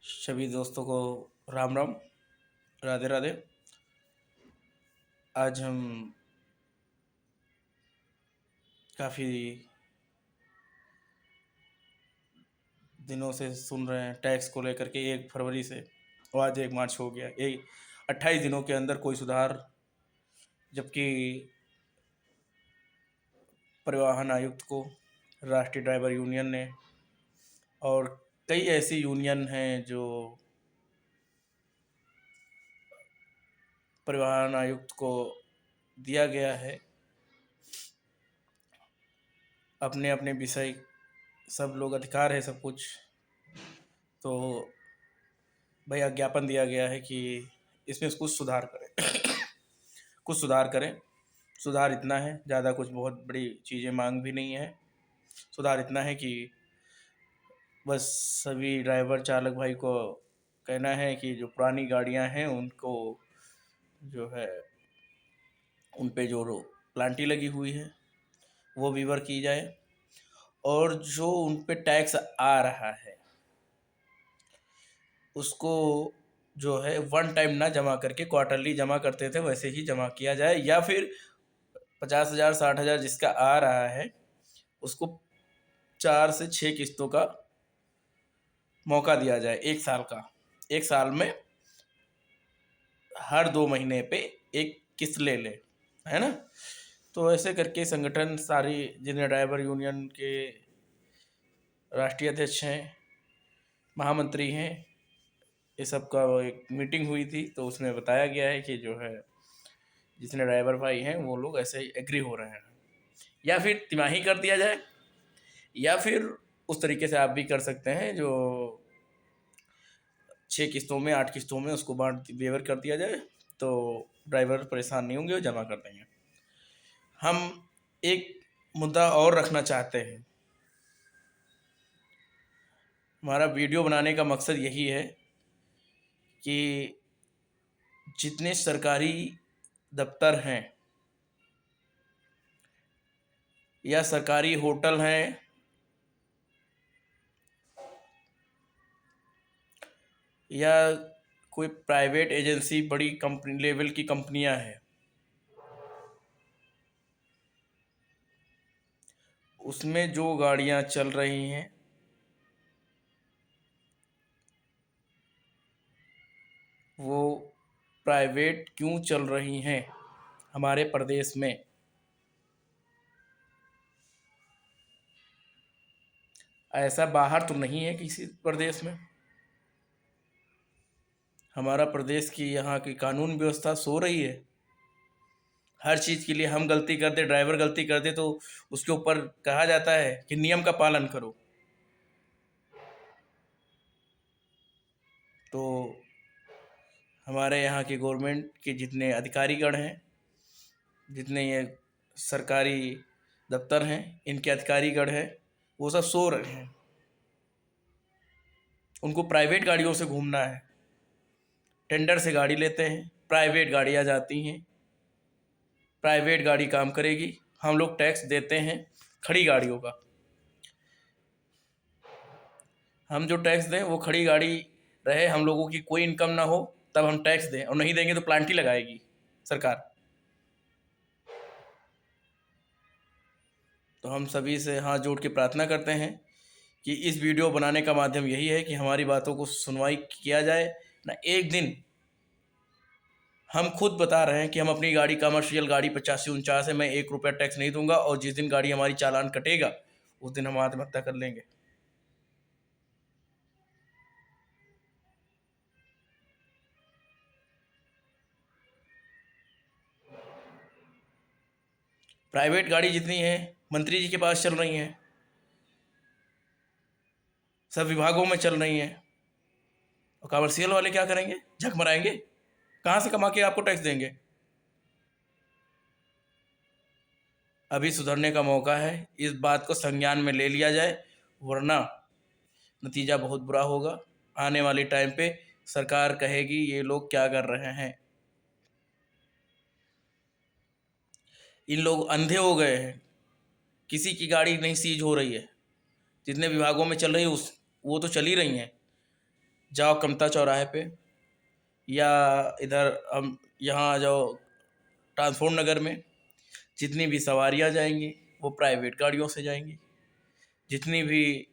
सभी दोस्तों को राम राम, राधे राधे। आज हम काफ़ी दिनों से सुन रहे हैं टैक्स को लेकर के 1 फरवरी से, और आज 1 मार्च हो गया। 28 दिनों के अंदर कोई सुधार, जबकि परिवहन आयुक्त को, राष्ट्रीय ड्राइवर यूनियन ने और कई ऐसी यूनियन हैं जो परिवहन आयुक्त को दिया गया है अपने अपने विषय, सब लोग अधिकार है सब कुछ। तो भाई ज्ञापन दिया गया है कि इसमें कुछ सुधार करें कुछ सुधार करें। सुधार इतना है, ज़्यादा कुछ बहुत बड़ी चीज़ें मांग भी नहीं है। सुधार इतना है कि बस सभी ड्राइवर चालक भाई को कहना है कि जो पुरानी गाड़ियां हैं उनको जो है उन पे जो प्लांटी लगी हुई है वो विवर की जाए, और जो उन पे टैक्स आ रहा है उसको जो है वन टाइम ना जमा करके क्वार्टरली जमा करते थे वैसे ही जमा किया जाए, या फिर 50,000 60,000 जिसका आ रहा है उसको 4 से 6 किस्तों का मौका दिया जाए। 1 साल का, 1 साल में हर 2 महीने पे एक किस्त ले ले, है ना। तो ऐसे करके संगठन सारी, जिन्हें ड्राइवर यूनियन के राष्ट्रीय अध्यक्ष हैं, महामंत्री हैं, ये सब का एक मीटिंग हुई थी। तो उसमें बताया गया है कि जो है जितने ड्राइवर भाई हैं वो लोग ऐसे ही एग्री हो रहे हैं, या फिर तिमाही कर दिया जाए, या फिर उस तरीके से आप भी कर सकते हैं जो 6 किस्तों में 8 किस्तों में उसको बांट वेवर कर दिया जाए, तो ड्राइवर परेशान नहीं होंगे, वो जमा कर देंगे। हम एक मुद्दा और रखना चाहते हैं। हमारा वीडियो बनाने का मकसद यही है कि जितने सरकारी दफ्तर हैं या सरकारी होटल हैं या कोई प्राइवेट एजेंसी, बड़ी कंपनी लेवल की कंपनियां हैं, उसमें जो गाड़ियां चल रही हैं वो प्राइवेट क्यों चल रही हैं हमारे प्रदेश में। ऐसा बाहर तो नहीं है किसी प्रदेश में। हमारा प्रदेश की यहाँ की कानून व्यवस्था सो रही है। हर चीज़ के लिए हम गलती करते, ड्राइवर गलती करते तो उसके ऊपर कहा जाता है कि नियम का पालन करो। तो हमारे यहाँ की गवर्नमेंट के जितने अधिकारीगण हैं, जितने ये सरकारी दफ्तर हैं, इनके अधिकारीगण हैं, वो सब सो रहे हैं। उनको प्राइवेट गाड़ियों से घूमना है, टेंडर से गाड़ी लेते हैं, प्राइवेट गाड़ियाँ जाती हैं, प्राइवेट गाड़ी काम करेगी, हम लोग टैक्स देते हैं खड़ी गाड़ियों का। हम जो टैक्स दें वो खड़ी गाड़ी रहे, हम लोगों की कोई इनकम ना हो तब हम टैक्स दें, और नहीं देंगे तो प्लांटी लगाएगी सरकार। तो हम सभी से हाथ जोड़ के प्रार्थना करते हैं कि इस वीडियो बनाने का माध्यम यही है कि हमारी बातों को सुनवाई किया जाए ना। एक दिन हम खुद बता रहे हैं कि हम अपनी गाड़ी, कमर्शियल गाड़ी 85-49 है, मैं 1 रुपया टैक्स नहीं दूंगा, और जिस दिन गाड़ी हमारी चालान कटेगा उस दिन हम आत्महत्या कर लेंगे। प्राइवेट गाड़ी जितनी है मंत्री जी के पास चल रही हैं, सब विभागों में चल रही हैं, और कमर्शियल वाले क्या करेंगे? झक मराएंगे, कहाँ से कमा के आपको टैक्स देंगे? अभी सुधरने का मौका है, इस बात को संज्ञान में ले लिया जाए, वरना नतीजा बहुत बुरा होगा। आने वाले टाइम पे सरकार कहेगी ये लोग क्या कर रहे हैं। इन लोग अंधे हो गए हैं, किसी की गाड़ी नहीं सीज हो रही है, जितने विभागों में चल रही है उस वो तो चल ही रही हैं। जाओ कमता चौराहे पे, या इधर हम यहाँ आ जाओ ट्रांसपोर्ट नगर में, जितनी भी सवारियाँ जाएंगी वो प्राइवेट गाड़ियों से जाएंगी, जितनी भी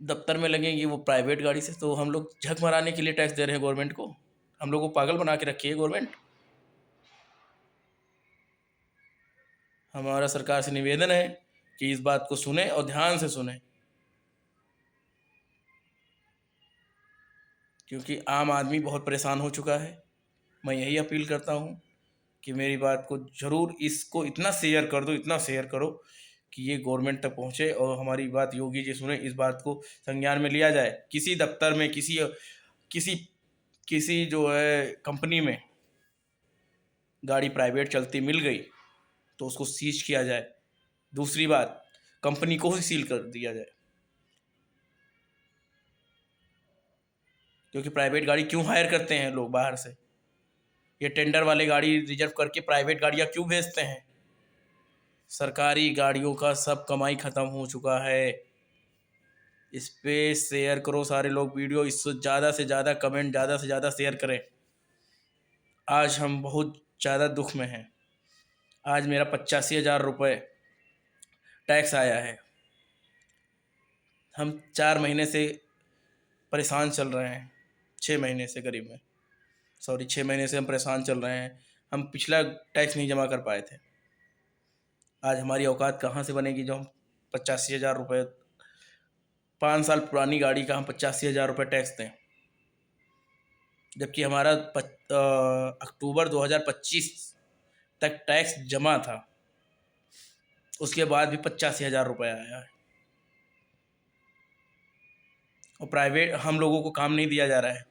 दफ्तर में लगेंगी वो प्राइवेट गाड़ी से। तो हम लोग झक मराने के लिए टैक्स दे रहे हैं गवर्नमेंट को? हम लोग को पागल बना के रखी है गवर्नमेंट। हमारा सरकार से निवेदन है कि इस बात को सुने और ध्यान से सुने, क्योंकि आम आदमी बहुत परेशान हो चुका है। मैं यही अपील करता हूँ कि मेरी बात को ज़रूर, इसको इतना शेयर कर दो, इतना शेयर करो कि ये गवर्नमेंट तक पहुँचे और हमारी बात योगी जी सुने, इस बात को संज्ञान में लिया जाए। किसी दफ्तर में, किसी किसी जो है कंपनी में गाड़ी प्राइवेट चलती मिल गई तो उसको सीज किया जाए। दूसरी बात, कंपनी को ही सील कर दिया जाए, क्योंकि प्राइवेट गाड़ी क्यों हायर करते हैं लोग बाहर से? ये टेंडर वाले गाड़ी रिजर्व करके प्राइवेट गाड़ियाँ क्यों भेजते हैं? सरकारी गाड़ियों का सब कमाई ख़त्म हो चुका है। इस पे शेयर करो सारे लोग वीडियो, इससे ज़्यादा से ज़्यादा कमेंट, ज़्यादा से ज़्यादा शेयर करें। आज हम बहुत ज़्यादा दुख में हैं। आज मेरा 85,000 रुपये टैक्स आया है। हम 4 महीने से परेशान चल रहे हैं, 6 महीने से करीब में, सॉरी 6 महीने से हम परेशान चल रहे हैं। हम पिछला टैक्स नहीं जमा कर पाए थे। आज हमारी औकात कहाँ से बनेगी जो हम 85,000 रुपये, 5 साल पुरानी गाड़ी का हम 85,000 रुपये टैक्स दें? जबकि हमारा अक्टूबर 2025 तक टैक्स जमा था, उसके बाद भी 85,000 रुपये आया है। और प्राइवेट हम लोगों को काम नहीं दिया जा रहा है।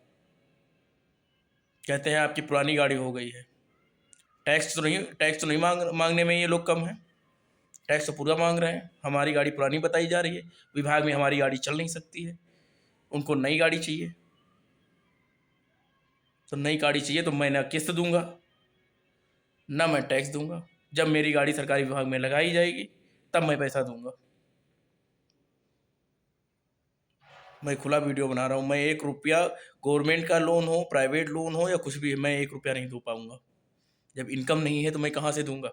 कहते हैं आपकी पुरानी गाड़ी हो गई है। टैक्स तो नहीं मांगने में ये लोग कम हैं, टैक्स तो पूरा मांग रहे हैं। हमारी गाड़ी पुरानी बताई जा रही है, विभाग में हमारी गाड़ी चल नहीं सकती है, उनको नई गाड़ी चाहिए। तो नई गाड़ी चाहिए तो मैं ना किस्त दूंगा ना मैं टैक्स दूंगा। जब मेरी गाड़ी सरकारी विभाग में लगाई जाएगी तब मैं पैसा दूंगा। मैं खुला वीडियो बना रहा हूँ। मैं 1 रुपया, गवर्नमेंट का लोन हो, प्राइवेट लोन हो या कुछ भी, मैं 1 रुपया नहीं दे पाऊंगा। जब इनकम नहीं है तो मैं कहाँ से दूंगा?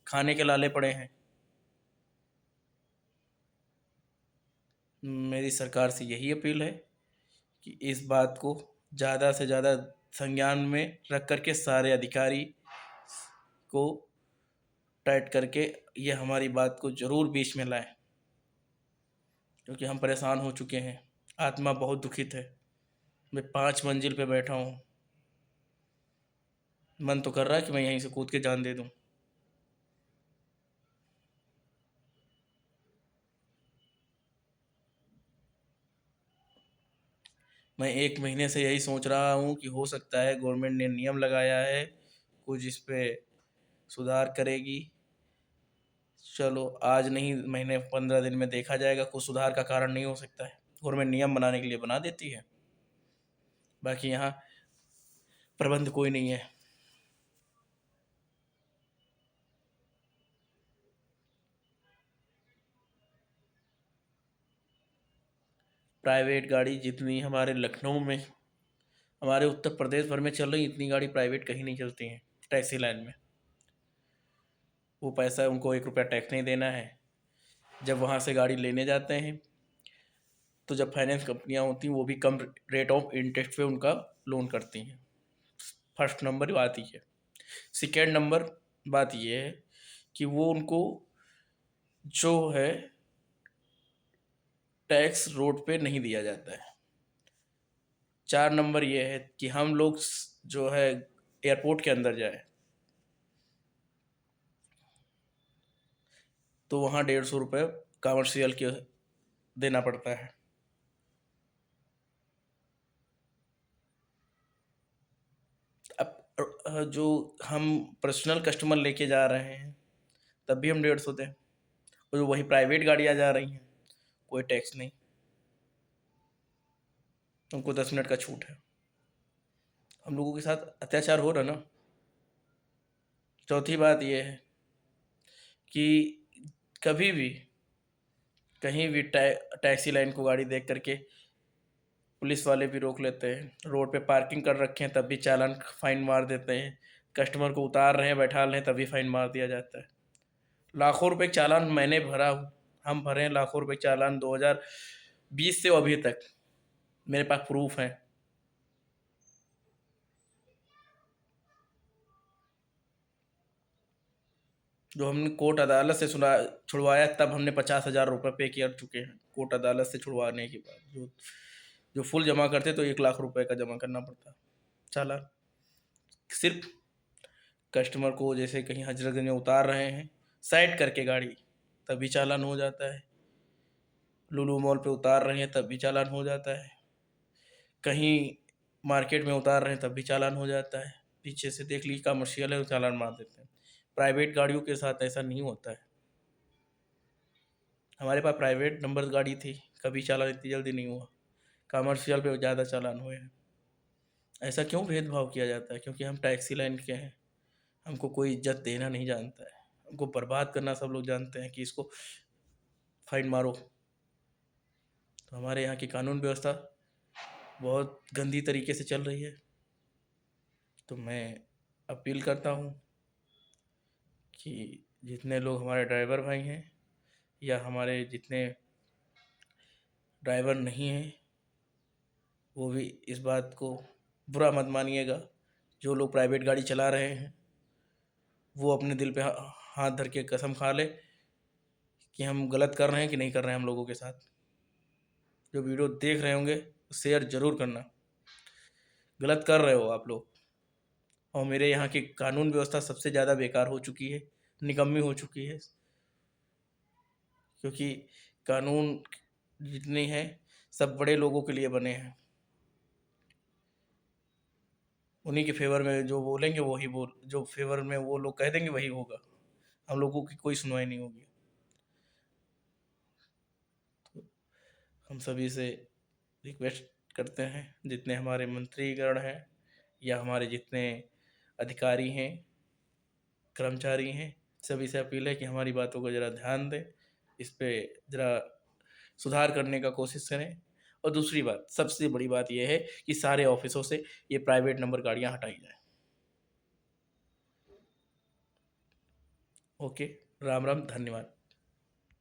खाने के लाले पड़े हैं। मेरी सरकार से यही अपील है कि इस बात को ज़्यादा से ज़्यादा संज्ञान में रख करके सारे अधिकारी को टाइट करके ये हमारी बात को ज़रूर बीच में लाएं, क्योंकि हम परेशान हो चुके हैं। आत्मा बहुत दुखित है। मैं 5 मंजिल पे बैठा हूँ, मन तो कर रहा है कि मैं यहीं से कूद के जान दे दूँ। मैं 1 महीने से यही सोच रहा हूँ कि हो सकता है गवर्नमेंट ने नियम लगाया है, कुछ इस पे सुधार करेगी। चलो आज नहीं, महीने 15 दिन में देखा जाएगा। कुछ सुधार का कारण नहीं हो सकता है, गवर्नमेंट नियम बनाने के लिए बना देती है, बाकी यहाँ प्रबंध कोई नहीं है। प्राइवेट गाड़ी जितनी हमारे लखनऊ में, हमारे उत्तर प्रदेश भर में चल रही, इतनी गाड़ी प्राइवेट कहीं नहीं चलती हैं टैक्सी लाइन में। वो पैसा उनको 1 रुपया टैक्स नहीं देना है। जब वहाँ से गाड़ी लेने जाते हैं तो जब फाइनेंस कंपनियाँ होती हैं वो भी कम रेट ऑफ इंटरेस्ट पे उनका लोन करती हैं। फर्स्ट नंबर बात ये है। सेकेंड नंबर बात ये है कि वो उनको जो है टैक्स रोड पे नहीं दिया जाता है। 4 नंबर ये है कि हम लोग जो है एयरपोर्ट के अंदर जाए तो वहाँ 150 रुपये कमर्शियल के देना पड़ता है। अब जो हम पर्सनल कस्टमर लेके जा रहे हैं तब भी हम 150 दें, और वही प्राइवेट गाड़ियाँ जा रही हैं कोई टैक्स नहीं, उनको 10 मिनट का छूट है। हम लोगों के साथ अत्याचार हो रहा ना। चौथी बात यह है कि कभी भी कहीं भी टैक्सी लाइन को गाड़ी देख करके पुलिस वाले भी रोक लेते हैं। रोड पे पार्किंग कर रखे हैं तब भी चालान फाइन मार देते हैं। कस्टमर को उतार रहे हैं बैठा रहे हैं तभी फाइन मार दिया जाता है। लाखों रुपए चालान मैंने भरा हूँ, हम भरे हैं लाखों रुपए चालान 2020 से अभी तक, मेरे पास प्रूफ है। जो हमने कोर्ट अदालत से सुना छुड़वाया तब हमने 50,000 रुपये पे कर चुके हैं कोर्ट अदालत से छुड़वाने के बाद। जो जो फुल जमा करते तो 1 लाख रुपए का जमा करना पड़ता चालान। सिर्फ कस्टमर को जैसे कहीं हजरतगंज में उतार रहे हैं साइड करके गाड़ी, तभी चालान हो जाता है। लुलु मॉल पे उतार रहे हैं तब भी चालान हो जाता है। कहीं मार्केट में उतार रहे हैं तब भी चालान हो जाता है। पीछे से देख लीजिए कमर्शियल है तो चालान मार देते हैं। प्राइवेट गाड़ियों के साथ ऐसा नहीं होता है। हमारे पास प्राइवेट नंबर गाड़ी थी, कभी चालान इतनी जल्दी नहीं हुआ। कमर्शियल पे ज़्यादा चालान हुए हैं। ऐसा क्यों भेदभाव किया जाता है? क्योंकि हम टैक्सी लाइन के हैं। हमको कोई इज्जत देना नहीं जानता है, हमको बर्बाद करना सब लोग जानते हैं कि इसको फाइन मारो। तो हमारे यहाँ की कानून व्यवस्था बहुत गंदी तरीके से चल रही है। तो मैं अपील करता हूँ कि जितने लोग हमारे ड्राइवर भाई हैं या हमारे जितने ड्राइवर नहीं हैं वो भी इस बात को बुरा मत मानिएगा। जो लोग प्राइवेट गाड़ी चला रहे हैं वो अपने दिल पे हाथ धर के कसम खा ले कि हम गलत कर रहे हैं कि नहीं कर रहे हैं हम लोगों के साथ। जो वीडियो देख रहे होंगे शेयर ज़रूर करना। गलत कर रहे हो आप लोग। और मेरे यहाँ की कानून व्यवस्था सबसे ज़्यादा बेकार हो चुकी है, निकम्मी हो चुकी है। क्योंकि कानून जितने हैं सब बड़े लोगों के लिए बने हैं। उन्हीं के फेवर में जो बोलेंगे वही जो फेवर में वो लोग कह देंगे वही होगा। हम लोगों की कोई सुनवाई नहीं होगी। तो हम सभी से रिक्वेस्ट करते हैं, जितने हमारे मंत्रीगण हैं या हमारे जितने अधिकारी हैं, कर्मचारी हैं, सभी से अपील है कि हमारी बातों को ज़रा ध्यान दें, इस पे ज़रा सुधार करने का कोशिश करें। और दूसरी बात, सबसे बड़ी बात यह है कि सारे ऑफिसों से ये प्राइवेट नंबर गाड़ियाँ हटाई जाएँ। ओके, राम राम, धन्यवाद।